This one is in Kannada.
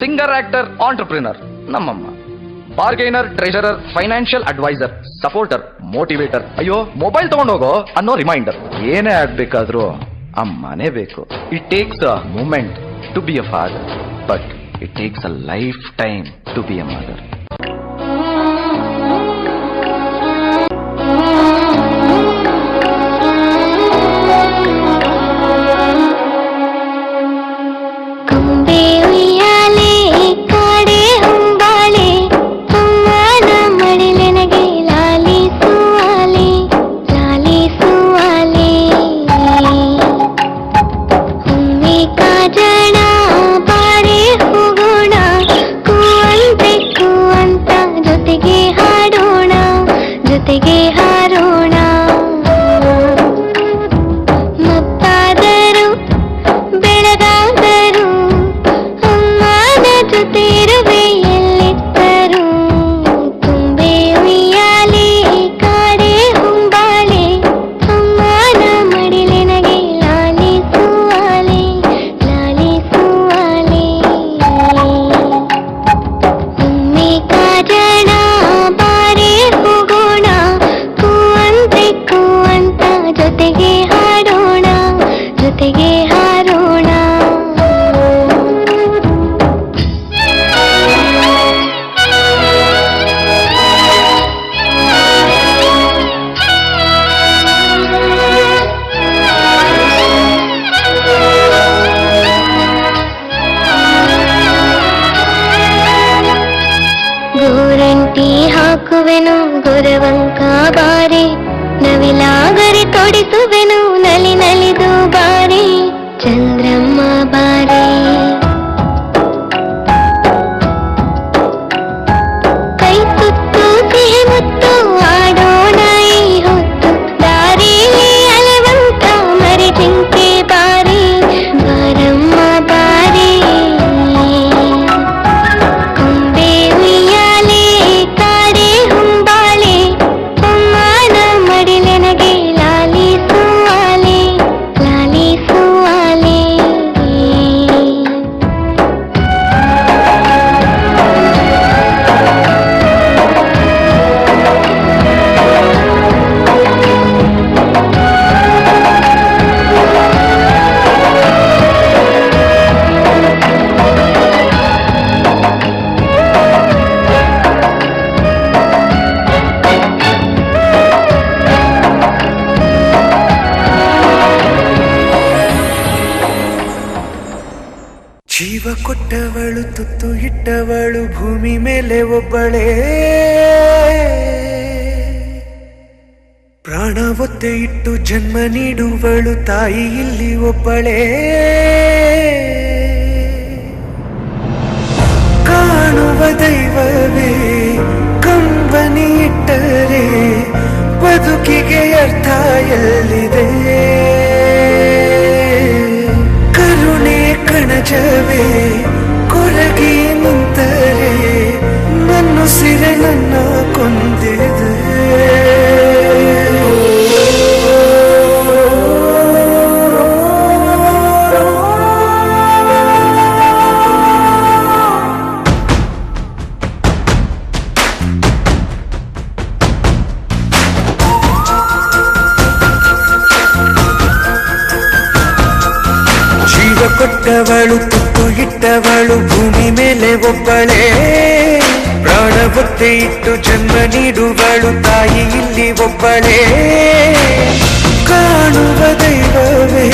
ಸಿಂಗರ್, ಆಕ್ಟರ್, ಆಂಟರ್ಪ್ರಿನರ್ ನಮ್ಮಮ್ಮ. Bargainer, treasurer, financial advisor, supporter, motivator. ಅಯ್ಯೋ ಮೊಬೈಲ್ ತಗೊಂಡೋಗೋ ಅನ್ನೋ ರಿಮೈಂಡರ್. ಏನೇ ಆಗ್ಬೇಕಾದ್ರೂ ಅಮ್ಮನೇ ಬೇಕು. It takes a moment to be a father, but it takes a lifetime to be a mother. ಹಾಕುವೆನು ಗುರವಂಕ ಬಾರೆ, ನವಿಲಾಗರಿ ತೊಡಿಸುವೆನು ನಲಿ ನಲಿದು ಬಾರೆ, ಚಂದ್ರಮ್ಮ ಬಾರೆ. ಕೈ ತುತ್ತು ಸಿಹಿ ಮುತ್ತು ಆಡೋಣ ಈ ಹೊತ್ತು, ದಾರಿಲಿ ಅಲೆವಂತ ಮರಿ ಜಿಂಕೆ ಬಾರೆ, ಬಾರಮ್ಮ ಬಾರೆ. ಕೊಂಬೆ ಉಯ್ಯಾಲೆ ಕಾಡೆ ಹುಂಬಾಳೆ, ಅಮ್ಮನ ಮಡಿಲೆನಗೆ ಲಾಲಿಸುವಾಲೆ, ಲಾಲಿಸುವಾಲೆ. ಜೀವ ಕೊಟ್ಟವಳು, ತುತ್ತು ಇಟ್ಟವಳು, ಭೂಮಿ ಮೇಲೆ ಒಬ್ಬಳೇ. ಪ್ರಾಣ ಒತ್ತೆ ಇಟ್ಟು ಜನ್ಮ ನೀಡುವಳು ತಾಯಿ ಇಲ್ಲಿ ಒಬ್ಬಳೇ. ಕಾಣುವ ದೈವವೇ ಕಂಬನಿ ಇಟ್ಟರೆ ಬದುಕಿಗೆ ಅರ್ಥ ಎಲ್ಲಿದೆ. ಕರುಣೆ ಕಣಜವೇ ಕೊರಗಿ ನಿಂತರೆ ನನ್ನ ಸಿರೆ ನನ್ನ ಕೊಂದಿದೆ. ಜೀವ ಕೊಟ್ಟವಳು, ತುತ್ತು ಇಟ್ಟವಳು, ಭೂಮಿ ಮೇಲೆ ಒಬ್ಬಳೇ. ಪ್ರಾಣ ಒತ್ತೆ ಇಟ್ಟು ಜನ್ಮ ನೀಡುವಳು ತಾಯಿ ಇಲ್ಲಿ ಒಬ್ಬಳೇ. ಕಾಣುವ ದೈವವೇ